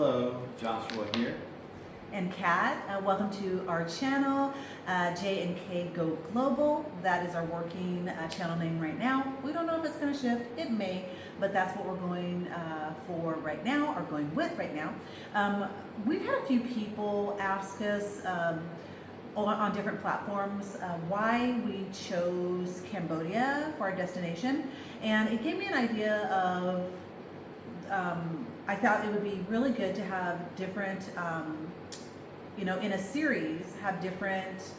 Hello, Joshua here. And Kat, welcome to our channel, J&K Go Global. That is our working channel name right now. We don't know if it's going to shift. It may, but that's what we're going for right now, or going with right now. We've had a few people ask us on different platforms why we chose Cambodia for our destination, and it gave me an idea of I thought it would be really good to have different, in a series, have different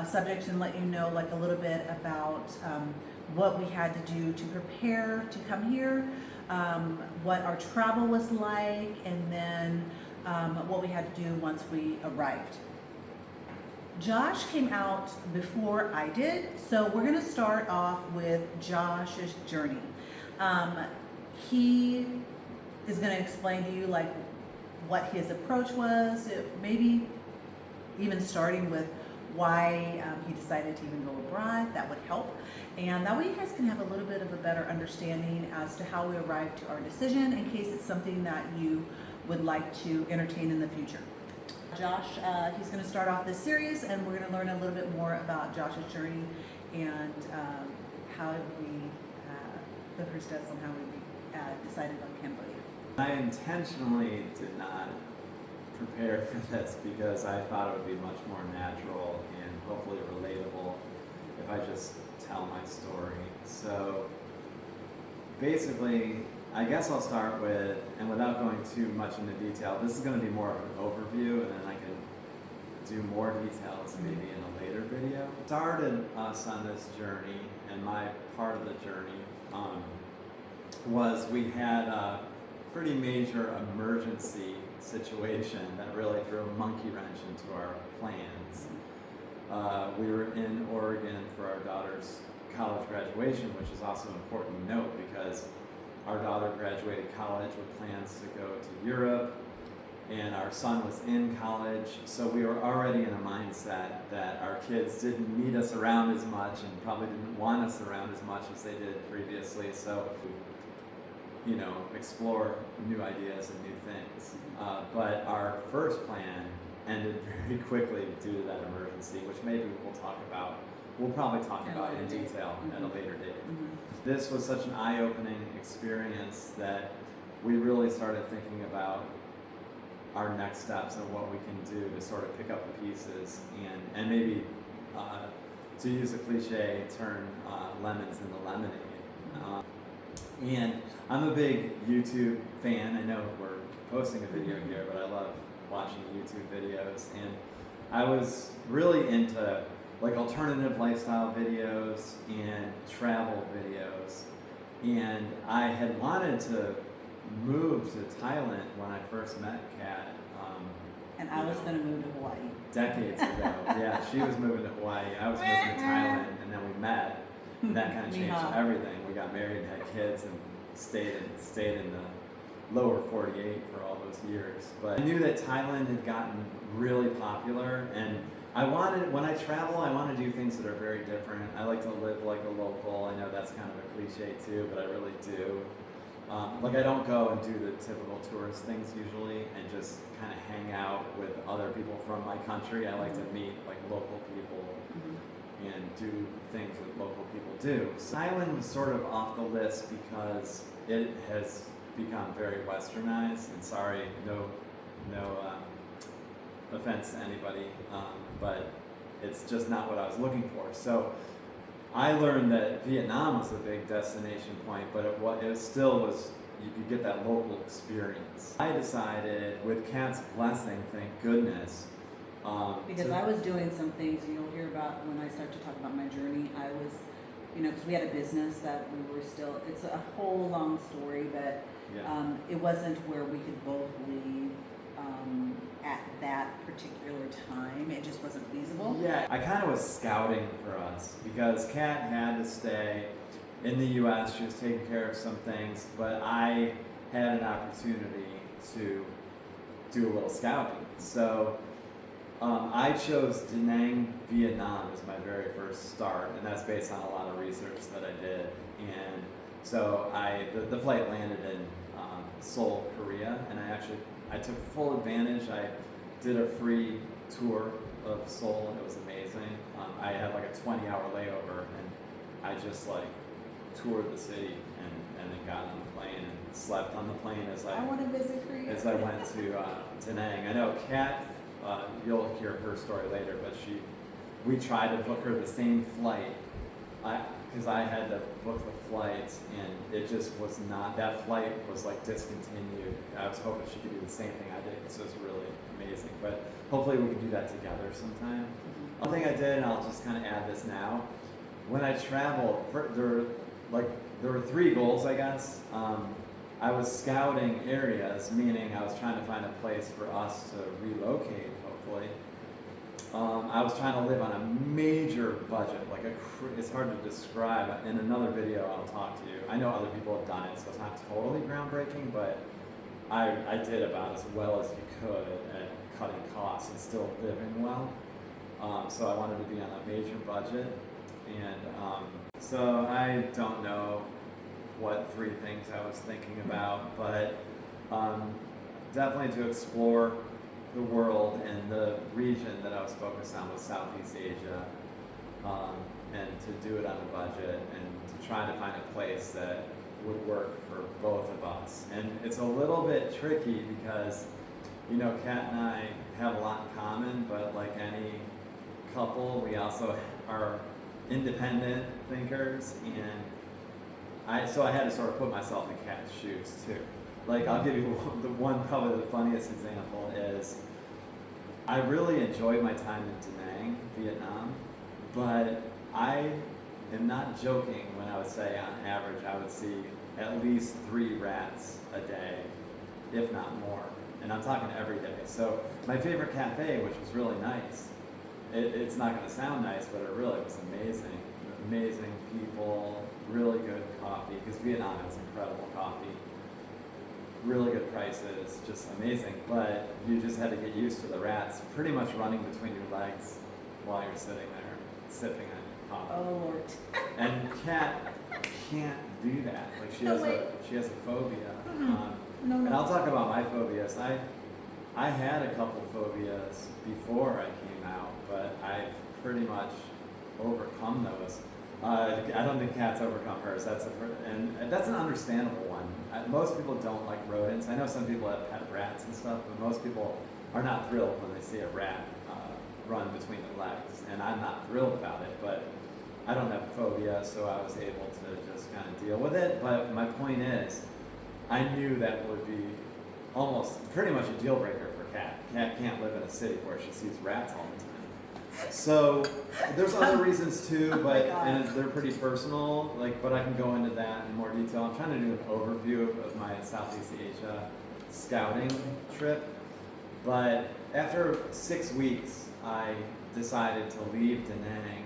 subjects and let you know like a little bit about what we had to do to prepare to come here, what our travel was like, and then what we had to do once we arrived. Josh came out before I did, so we're going to start off with Josh's journey. He is going to explain to you like what his approach was, maybe even starting with why he decided to even go abroad. That would help, and that way you guys can have a little bit of a better understanding as to how we arrived to our decision, in case it's something that you would like to entertain in the future. Josh, he's going to start off this series, and we're going to learn a little bit more about Josh's journey and how we, the first steps on how we decided on Cambodia. I intentionally did not prepare for this because I thought it would be much more natural and hopefully relatable if I just tell my story. So basically, I guess I'll start with, and without going too much into detail, this is going to be more of an overview, and then I can do more details maybe in a later video. Started us on this journey, and my part of the journey was we had a pretty major emergency situation that really threw a monkey wrench into our plans. We were in Oregon for our daughter's college graduation, which is also important to note because our daughter graduated college with plans to go to Europe, and our son was in college, so we were already in a mindset that our kids didn't need us around as much and probably didn't want us around as much as they did previously, so explore new ideas and new things. But our first plan ended very quickly due to that emergency, which maybe we'll probably talk about in detail at a later date. This was such an eye-opening experience that we really started thinking about our next steps and what we can do to sort of pick up the pieces and maybe, to use a cliche, turn lemons into lemonade. And I'm a big YouTube fan. I know we're posting a video here, but I love watching YouTube videos. And I was really into like alternative lifestyle videos and travel videos. And I had wanted to move to Thailand when I first met Kat. And I was going to move to Hawaii. Decades ago. Yeah, she was moving to Hawaii. I was moving to Thailand, and then we met. And that kind of changed everything. We got married and had kids and stayed in the lower 48 for all those years. But I knew that Thailand had gotten really popular, and when I travel, I want to do things that are very different. I like to live like a local. I know that's kind of a cliche too, but I really do. I don't go and do the typical tourist things usually and just kind of hang out with other people from my country. I like to meet like local people and do things that local people do. So Thailand was sort of off the list because it has become very westernized, and sorry, no offense to anybody, but it's just not what I was looking for. So I learned that Vietnam was a big destination point, but it still was, you could get that local experience. I decided, with Kat's blessing, thank goodness, because I was doing some things you'll hear about when I start to talk about my journey. I was, because we had a business that we were still, it's a whole long story, but it wasn't where we could both leave at that particular time. It just wasn't feasible. Yeah, I kind of was scouting for us because Kat had to stay in the U.S. She was taking care of some things, but I had an opportunity to do a little scouting. So I chose Da Nang, Vietnam as my very first start, and that's based on a lot of research that I did. And so the flight landed in Seoul, Korea, and I took full advantage. I did a free tour of Seoul, and it was amazing. I had like a 20-hour layover, and I just like toured the city and then got on the plane and slept on the plane as I want to visit Korea. as I went to Nang. I know Kat, you'll hear her story later, but we tried to book her the same flight, because I had to book the flights, and it just was not, that flight was like discontinued. I was hoping she could do the same thing I did, because it was really amazing, but hopefully we can do that together sometime. One thing I did, and I'll just kind of add this now, when I traveled, there were 3 goals, I guess. I was scouting areas, meaning I was trying to find a place for us to relocate, hopefully. I was trying to live on a major budget, it's hard to describe. In another video, I'll talk to you. I know other people have done it, so it's not totally groundbreaking, but I did about as well as you could at cutting costs and still living well. So I wanted to be on a major budget, and so I don't know what 3 things I was thinking about, but definitely to explore the world, and the region that I was focused on was Southeast Asia, and to do it on a budget and to try to find a place that would work for both of us. And it's a little bit tricky because, you know, Kat and I have a lot in common, but like any couple, we also are independent thinkers, and so I had to sort of put myself in Kat's shoes too. Like, I'll give you probably the funniest example is, I really enjoyed my time in Da Nang, Vietnam, but I am not joking when I would say on average I would see at least 3 rats a day, if not more. And I'm talking every day. So my favorite cafe, which was really nice, it's not going to sound nice, but it really was amazing. Amazing people, really good coffee, because Vietnam has incredible coffee. Really good prices, just amazing, but you just had to get used to the rats pretty much running between your legs while you're sitting there sipping on coffee. Oh Lord. And Kat can't do that. Like she has a phobia. No. And I'll talk about my phobias. I had a couple phobias before I came out, but I've pretty much overcome those. I don't think Kat's overcome hers. And that's an understandable one. Most people don't like rodents. I know some people have pet rats and stuff, but most people are not thrilled when they see a rat run between their legs. And I'm not thrilled about it, but I don't have a phobia, so I was able to just kind of deal with it. But my point is, I knew that would be almost pretty much a deal breaker for Kat. Kat can't live in a city where she sees rats all the time. So there's other reasons too, but and they're pretty personal. But I can go into that in more detail. I'm trying to do an overview of my Southeast Asia scouting trip. But after 6 weeks, I decided to leave Da Nang,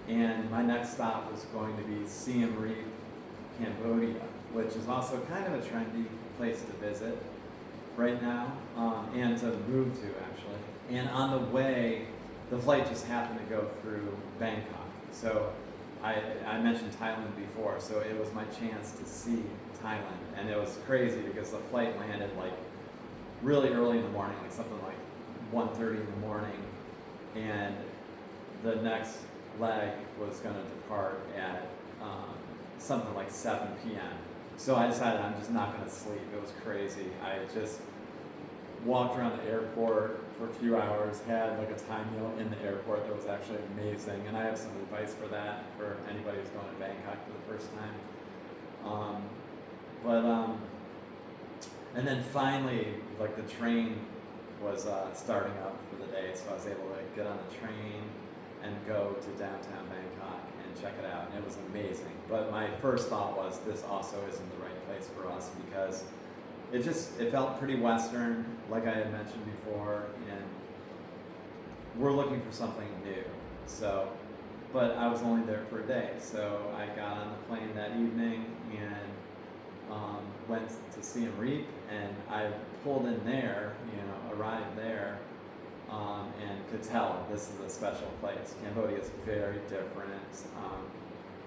and my next stop was going to be Siem Reap, Cambodia, which is also kind of a trendy place to visit right now, and to move to actually. And on the way, the flight just happened to go through Bangkok. So I mentioned Thailand before, so it was my chance to see Thailand. And it was crazy because the flight landed like really early in the morning, like something like 1:30 in the morning. And the next leg was going to depart at something like 7 p.m. So I decided I'm just not going to sleep. It was crazy. I just walked around the airport for a few hours, had like a Thai meal in the airport that was actually amazing, and I have some advice for that for anybody who's going to Bangkok for the first time. And then finally, like the train was starting up for the day, so I was able to get on the train and go to downtown Bangkok and check it out, and it was amazing. But my first thought was, this also isn't the right place for us, because it felt pretty Western, like I had mentioned before, and we're looking for something new. So, but I was only there for a day, so I got on the plane that evening and went to Siem Reap, and I pulled in there, arrived there, and could tell this is a special place. Cambodia is very different.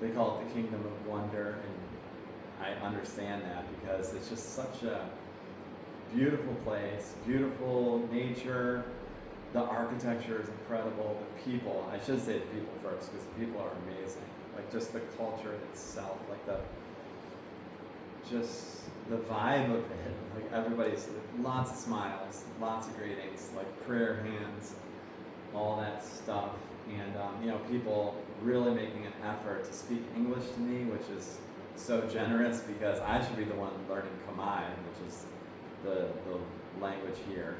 They call it the Kingdom of Wonder, and I understand that because it's just such a beautiful place, beautiful nature. The architecture is incredible. The people, I should say the people first, because the people are amazing. Like just the culture itself, like just the vibe of it. Like everybody's, lots of smiles, lots of greetings, like prayer hands, all that stuff. And people really making an effort to speak English to me, which is so generous because I should be the one learning Khmer, which is the language here.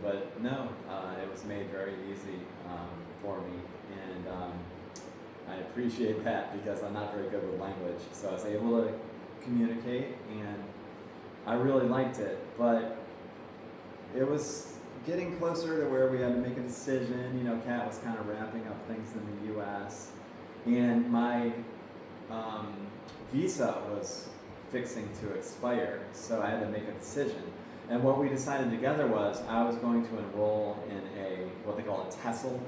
But no, it was made very easy for me, and I appreciate that because I'm not very good with language. So I was able to communicate, and I really liked it. But it was getting closer to where we had to make a decision. Kat was kind of wrapping up things in the U.S., and my visa was fixing to expire, so I had to make a decision. And what we decided together was I was going to enroll in what they call a TESOL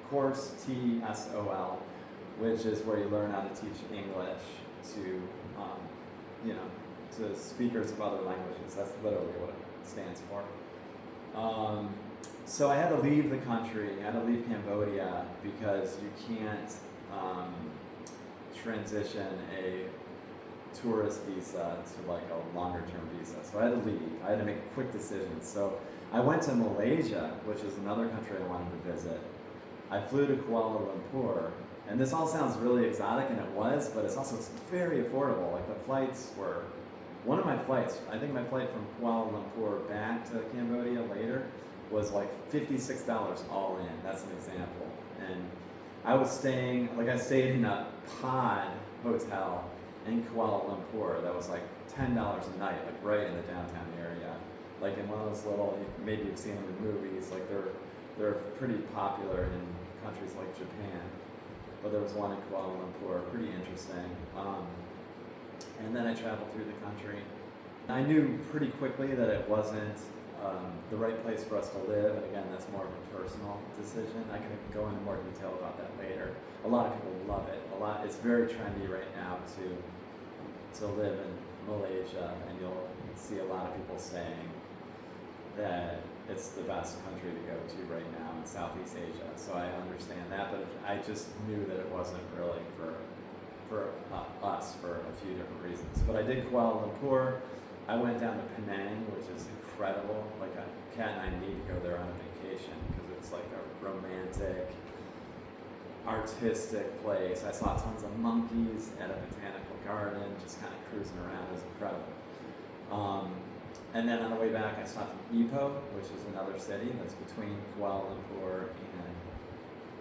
course, TESOL, which is where you learn how to teach English to, to speakers of other languages. That's literally what it stands for. So I had to leave the country. I had to leave Cambodia because you can't transition a tourist visa to like a longer term visa. So I had to leave. I had to make a quick decision. So I went to Malaysia, which is another country I wanted to visit. I flew to Kuala Lumpur, and this all sounds really exotic, and it was, but it's also very affordable. Like the flights were, one of my flights, I think my flight from Kuala Lumpur back to Cambodia later was like $56 all in. That's an example. And I stayed in a pod hotel in Kuala Lumpur that was like $10 a night, like right in the downtown area. Like in one of those little, maybe you've seen them in movies, like they're pretty popular in countries like Japan. But there was one in Kuala Lumpur, pretty interesting. And then I traveled through the country. I knew pretty quickly that it wasn't the right place for us to live, and again, that's more of a personal decision. I can go into more detail about that later. A lot of people love it. It's very trendy right now to live in Malaysia, and you'll see a lot of people saying that it's the best country to go to right now in Southeast Asia. So I understand that, but I just knew that it wasn't really for us for a few different reasons. But I did Kuala Lumpur. I went down to Penang, which is incredible. Like Kat and I need to go there on a vacation because it's like a romantic, artistic place. I saw tons of monkeys at a botanical garden, just kind of cruising around. It was incredible. And then on the way back, I stopped in Ipoh, which is another city that's between Kuala Lumpur and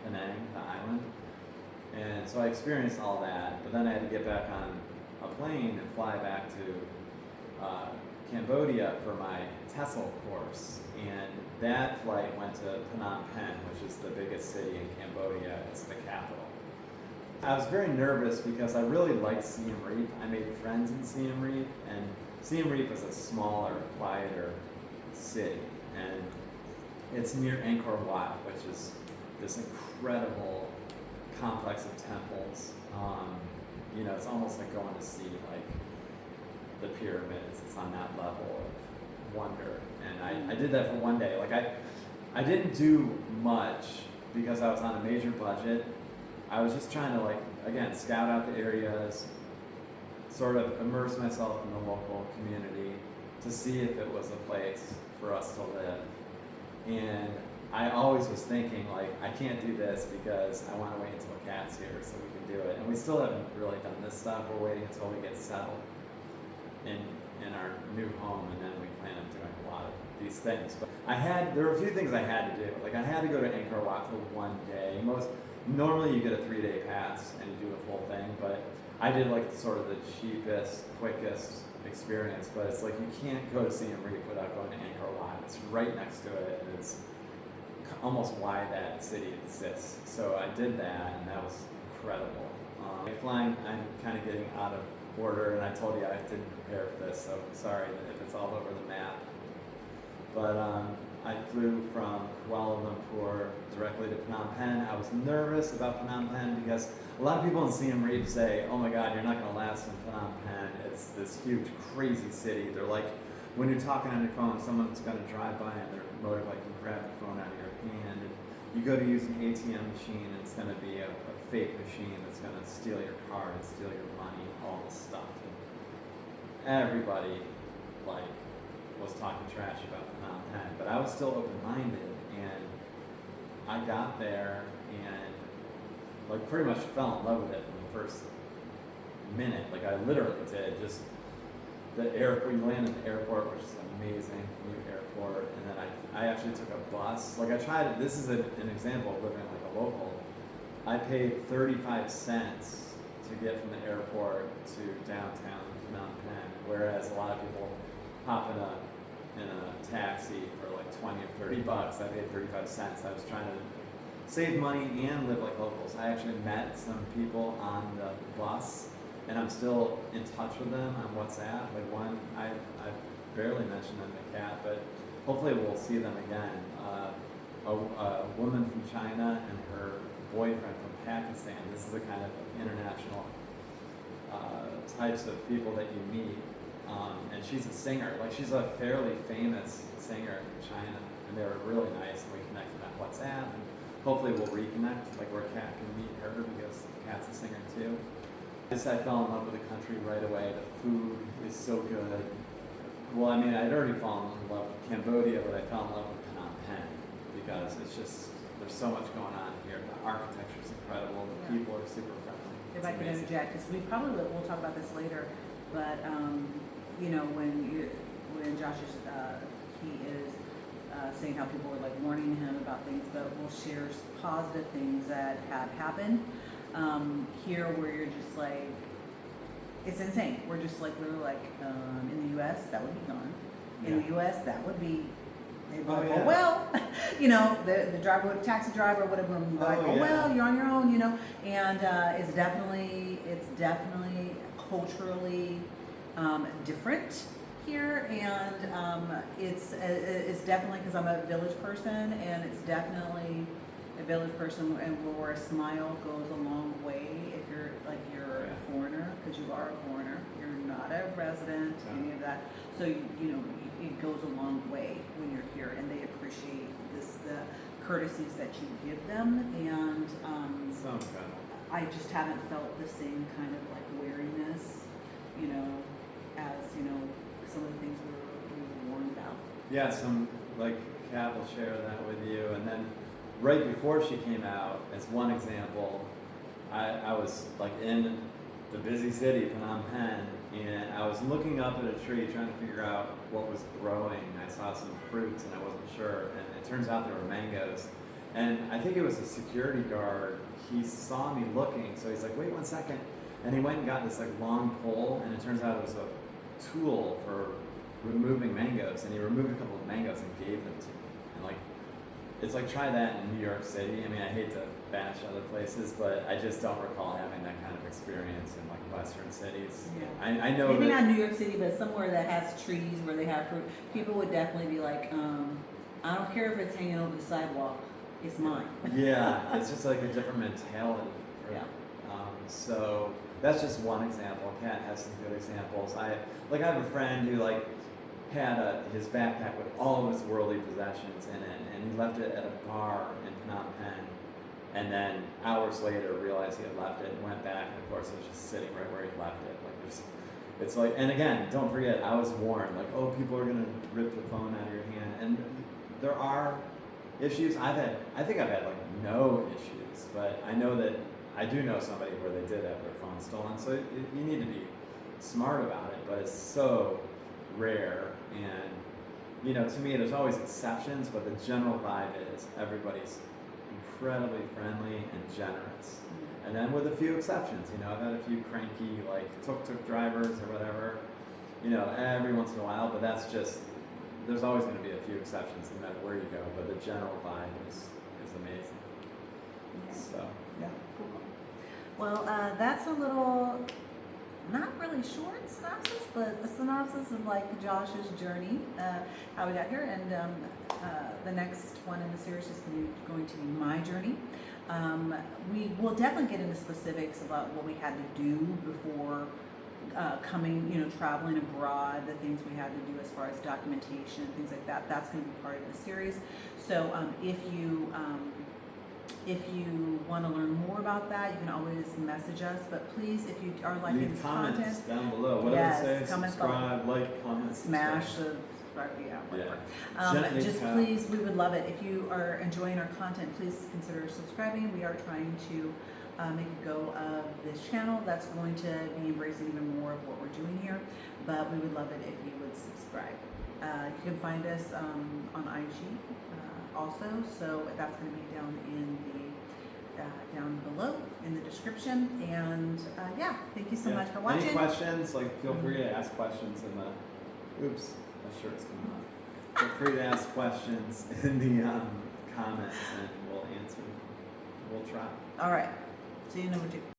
Penang, the island. And so I experienced all that, but then I had to get back on a plane and fly back to Cambodia for my TESOL course. And that flight went to Phnom Penh, which is the biggest city in Cambodia. It's the capital. I was very nervous because I really liked Siem Reap. I made friends in Siem Reap, and Siem Reap is a smaller, quieter city. And it's near Angkor Wat, which is this incredible complex of temples. It's almost like going to see like the pyramids. It's on that level of wonder. And I did that for one day. Like I didn't do much because I was on a major budget. I was just trying to again, scout out the areas, sort of immerse myself in the local community to see if it was a place for us to live. And I always was thinking, I can't do this because I want to wait until Kat's here so we can do it. And we still haven't really done this stuff. We're waiting until we get settled in our new home, and then we plan on doing a lot of these things. But there were a few things I had to do. I had to go to Angkor Wat for one day. Normally you get a 3-day pass and you do the full thing, but I did sort of the cheapest, quickest experience. But it's you can't go to Siem Reap without going to Angkor Wat. It's right next to it, and it's almost why that city exists. So I did that, and that was incredible. Flying, I'm kind of getting out of order, and I told you I didn't prepare for this, so sorry if it's all over the map. But I flew from Kuala Lumpur directly to Phnom Penh. I was nervous about Phnom Penh because a lot of people in Siem Reap say, oh my God, you're not going to last in Phnom Penh. It's this huge, crazy city. They're when you're talking on your phone, someone's going to drive by on their motorbike and grab the phone out of your hand. And you go to use an ATM machine, and it's going to be a fake machine that's going to steal your card and steal your money, all this stuff. And everybody was talking trash about Phnom Penh, but I was still open-minded, and I got there and pretty much fell in love with it from the first minute. I literally did. Just the airport, you land in the airport, which is an amazing new airport, and then I actually took a bus. I tried it. This is an example of living like a local. I paid 35 cents to get from the airport to downtown Phnom Penh, whereas a lot of people hop in a taxi for like 20 or 30 bucks. I paid 35 cents. I was trying to save money and live like locals. I actually met some people on the bus, and I'm still in touch with them on WhatsApp. One, I barely mentioned them in the cat, but hopefully we'll see them again. A woman from China and her boyfriend from Pakistan. This is the kind of international types of people that you meet. And she's a singer. She's a fairly famous singer in China, and they were really nice, and we connected on WhatsApp, and hopefully we'll reconnect, where Kat can meet her, because Kat's a singer too. I fell in love with the country right away. The food is so good. Well, I'd already fallen in love with Cambodia, but I fell in love with Phnom Penh, because it's just, there's so much going on here. The architecture is incredible. The people are super friendly. If I can interject, because we'll talk about this later, but when Josh is he is saying how people are warning him about things, but we'll share positive things that have happened here, where you're just it's insane. We're just literally in the U.S. that would be gone. In the U.S. that would be. Well, the driver, taxi driver, whatever, would be well, you're on your own, and it's definitely culturally different here, and it's definitely, because I'm a village person, and it's definitely a village person, and where a smile goes a long way if you're a foreigner, because you are a foreigner, you're not a resident, any of that, so it goes a long way when you're here, and they appreciate the courtesies that you give them, and I just haven't felt the same kind of wariness, as some of the things we were warned about. Yeah, Kat will share that with you, and then right before she came out, as one example, I was in the busy city, Phnom Penh, and I was looking up at a tree trying to figure out what was growing. I saw some fruits and I wasn't sure, and it turns out there were mangoes. And I think it was a security guard. He saw me looking, so he's like, wait 1 second. And he went and got this long pole, and it turns out it was a tool for removing mangoes. And he removed a couple of mangoes and gave them to me. And it's try that in New York City. I hate to bash other places, but I just don't recall having that kind of experience in Western cities. Yeah. I know maybe that, not New York City, but somewhere that has trees where they have fruit. People would definitely be I don't care if it's hanging over the sidewalk, it's mine. Yeah, it's just a different mentality. Yeah. So that's just one example. Kat has some good examples. I have a friend who had his backpack with all of his worldly possessions in it, and he left it at a bar in Phnom Penh, and then hours later realized he had left it and went back, and of course it was just sitting right where he left it. It's and again, don't forget, I was warned, people are gonna rip the phone out of your hand, and there are issues. I think I've had no issues, but I know that I do know somebody where they did have their phone stolen, so you need to be smart about it, but it's so rare, and to me there's always exceptions, but the general vibe is everybody's incredibly friendly and generous. And then with a few exceptions, I've had a few cranky tuk-tuk drivers or whatever, every once in a while, but that's just, there's always going to be a few exceptions no matter where you go, but the general vibe is amazing. Okay. So, yeah. Cool. Well, that's a little, not really short synopsis, but a synopsis of Josh's journey, how we got here, and the next one in the series is going to be my journey. We will definitely get into specifics about what we had to do before coming, traveling abroad, the things we had to do as far as documentation, things like that. That's going to be part of the series. So if you want to learn more about that, you can always message us. But please, if you are liking Leave this comments content, down below. What yes, do they say? comments Subscribe, like, comment, smash subscribe. the subscribe, yeah, whatever. Gently Just tap. please, we would love it if you are enjoying our content. Please consider subscribing. We are trying to make a go of this channel. That's going to be embracing even more of what we're doing here. But we would love it if you would subscribe. You can find us on IG also. So that's going to be down in the down below in the description. And yeah, thank you so much for watching. Any questions? Like, feel free to ask questions in the. Oops, my shirt's coming off. Feel free to ask questions in the comments, and we'll answer. We'll try. All right. See you number 2.